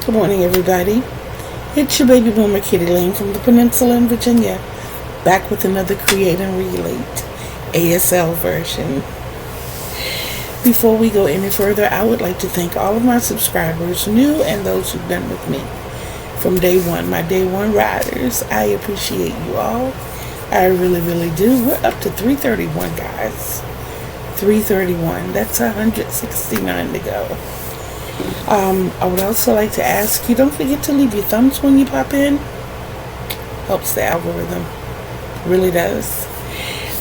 Good morning, everybody. It's your baby boomer Kitty Lane from the Peninsula in Virginia, back with another Create and Relate ASL version. Before we go any further, I would like to thank all of my subscribers, new and those who've been with me from day one, my day one riders. I appreciate you all. I really, really do. We're up to 331, guys. 331. That's 169 to go. I would also like to ask you, don't forget to leave your thumbs when you pop in. Helps the algorithm. Really does.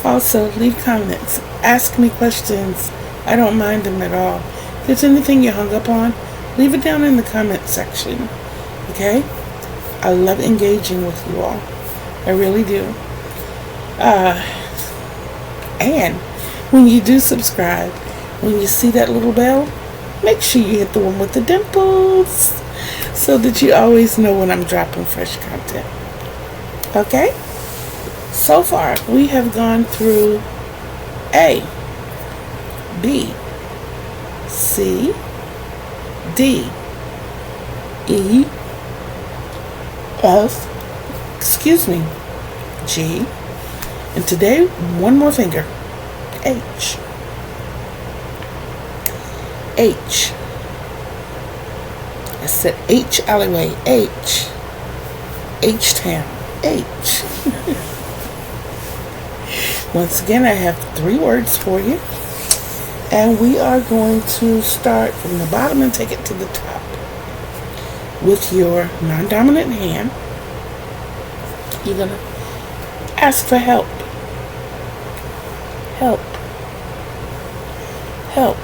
Also, leave comments. Ask me questions. I don't mind them at all. If there's anything you're hung up on, leave it down in the comment section. Okay? I love engaging with you all. I really do. And when you do subscribe, when you see that little bell, make sure you hit the one with the dimples so that you always know when I'm dropping fresh content. Okay? So far, we have gone through A, B, C, D, E, F, G, and today, one more finger, H. H. I said H alleyway, H. H-town, H. Once again, I have 3 words for you. And we are going to start from the bottom and take it to the top. With your non-dominant hand, you're going to ask for help. Help. Help.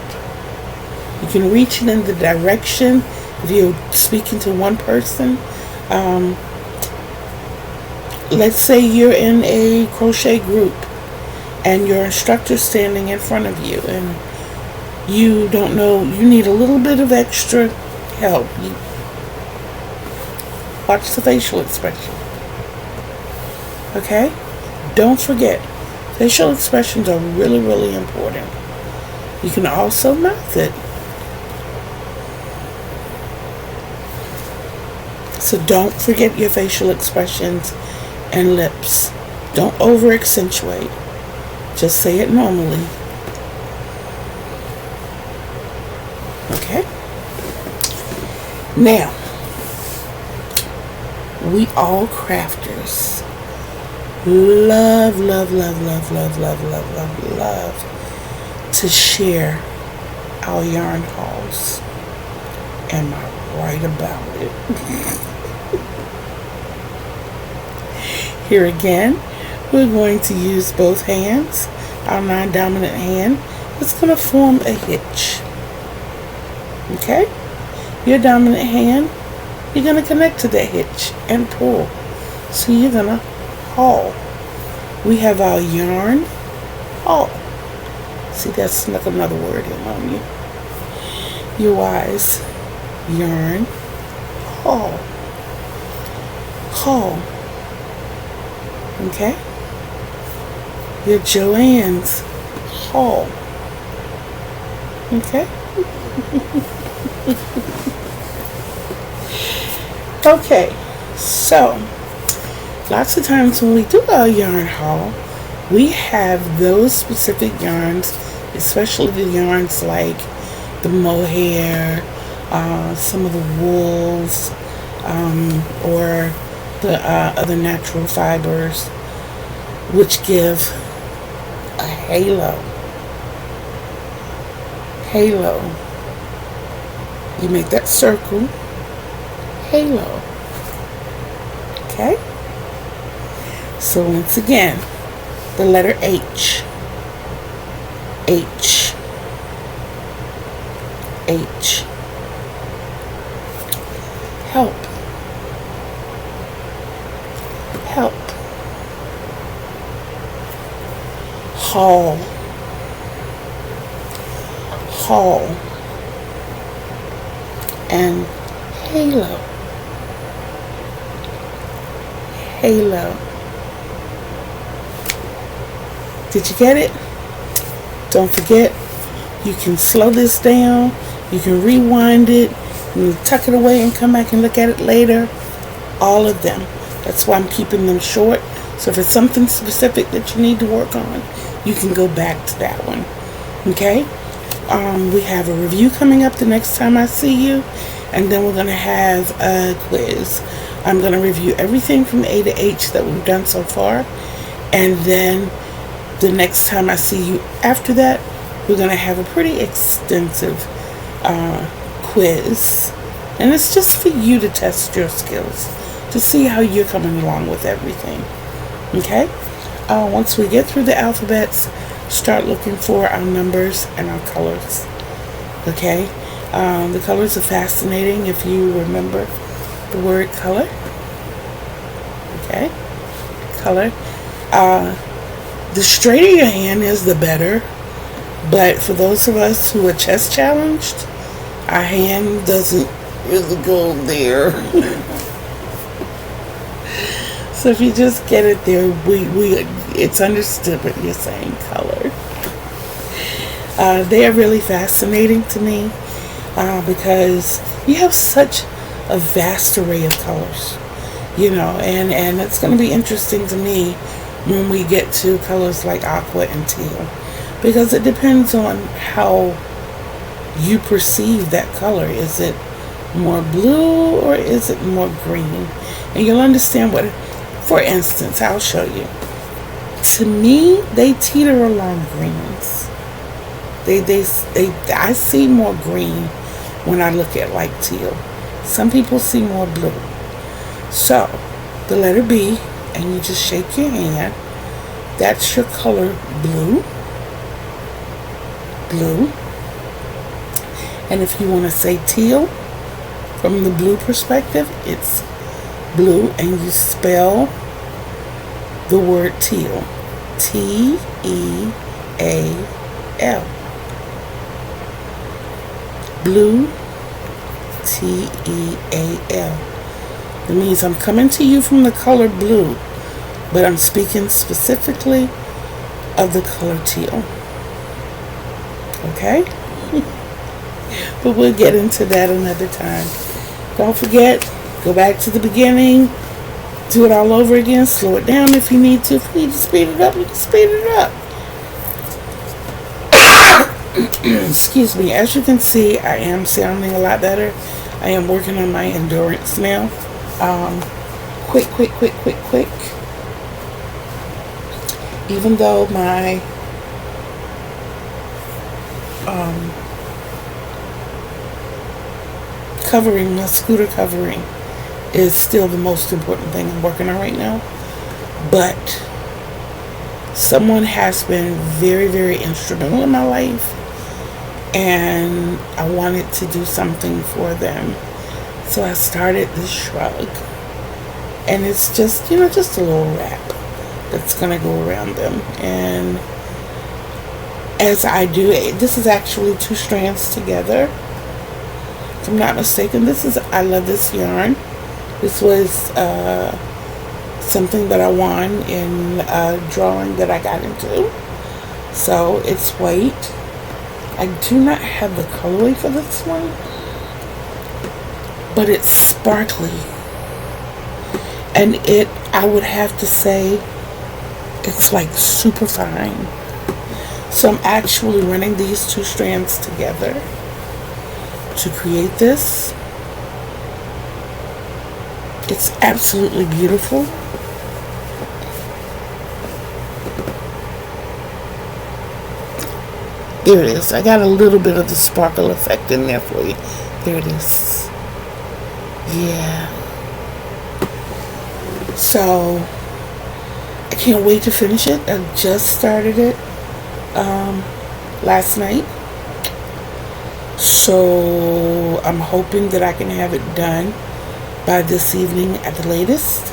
You can reach it in the direction if you're speaking to one person. Let's say you're in a crochet group and your instructor's standing in front of you and you don't know, you need a little bit of extra help. Watch the facial expression. Okay? Don't forget, facial expressions are really, really important. You can also mouth it. So don't forget your facial expressions and lips. Don't over accentuate. Just say it normally. Okay? Now, we all crafters love to share our yarn hauls. Am I right about it? Here again, we're going to use both hands. Our non-dominant hand is going to form a hitch. Okay? Your dominant hand, you're going to connect to that hitch and pull. So you're going to haul. We have our yarn haul. See, that's snuck another word in on you. You're wise. Yarn haul. Haul. Okay? Your Joanne's haul. Okay? Okay, so lots of times when we do our yarn haul, we have those specific yarns, especially the yarns like the mohair, some of the wools, or the other natural fibers, which give a halo. Halo. You make that circle. Halo. Okay? So once again, the letter H. H. H. Help. Help. Haul. Haul. And halo. Halo. Did you get it? Don't forget, you can slow this down, you can rewind it, You tuck it away and come back and look at it later. All of them. That's why I'm keeping them short. So if it's something specific that you need to work on, you can go back to that one. Okay? We have a review coming up the next time I see you. And then we're going to have a quiz. I'm going to review everything from A to H that we've done so far. And then the next time I see you after that, we're going to have a pretty extensive quiz. And it's just for you to test your skills, to see how you're coming along with everything. Okay? Once we get through the alphabets, start looking for our numbers and our colors. Okay? The colors are fascinating if you remember the word color. Okay? Color. The straighter your hand is, the better. But for those of us who are chest challenged, our hand doesn't really go there. So if you just get it there, it's understood what you're saying, color. They are really fascinating to me because you have such a vast array of colors, you know, and it's going to be interesting to me when we get to colors like aqua and teal, because it depends on how you perceive that color. Is it more blue or is it more green? And you'll understand what, for instance, I'll show you. To me, they teeter along greens. I see more green when I look at like teal. Some people see more blue. So, the letter B, and you just shake your hand. That's your color blue. Blue. And if you want to say teal, from the blue perspective, it's blue, and you spell the word teal. T-E-A-L. Blue. T-E-A-L. That means I'm coming to you from the color blue, but I'm speaking specifically of the color teal. Okay? But we'll get into that another time. Don't forget, go back to the beginning, do it all over again, slow it down if you need to. If you need to speed it up, you can speed it up. Excuse me. As you can see, I am sounding a lot better. I am working on my endurance now. Quick. Even though my covering, my scooter covering, is still the most important thing I'm working on right now. But someone has been very, very instrumental in my life, and I wanted to do something for them. So I started this shrug. And it's just, you know, just a little wrap that's going to go around them. And as I do it, this is actually 2 strands together. If I'm not mistaken, I love this yarn. This was something that I won in a drawing that I got into. So it's white. I do not have the colorway for this one, but it's sparkly. And I would have to say, it's like super fine. So I'm actually running these 2 strands together to create this. It's absolutely beautiful. There it is. I got a little bit of the sparkle effect in there for you. There it is. Yeah. So, I can't wait to finish it. I just started it last night. So, I'm hoping that I can have it done by this evening at the latest.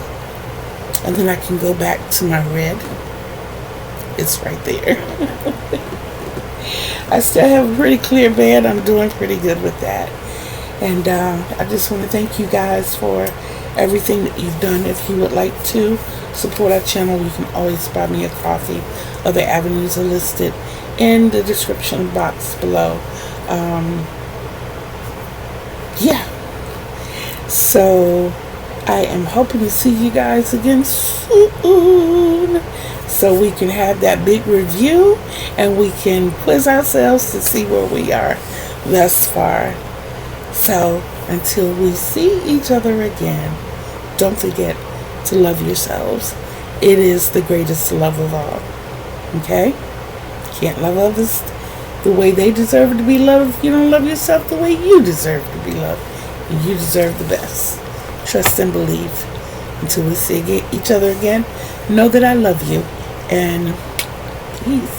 And then I can go back to my red. It's right there. I still have a pretty clear bed. I'm doing pretty good with that. And I just want to thank you guys for everything that you've done. If you would like to support our channel, you can always buy me a coffee. Other avenues are listed in the description box below. yeah. So I am hoping to see you guys again soon, so we can have that big review and we can quiz ourselves to see where we are thus far. So until we see each other again, don't forget to love yourselves. It is the greatest love of all. Okay? Can't love others the way they deserve to be loved if you don't love yourself the way you deserve to be loved. You deserve the best. Trust and believe. Until we see each other again, know that I love you. And peace.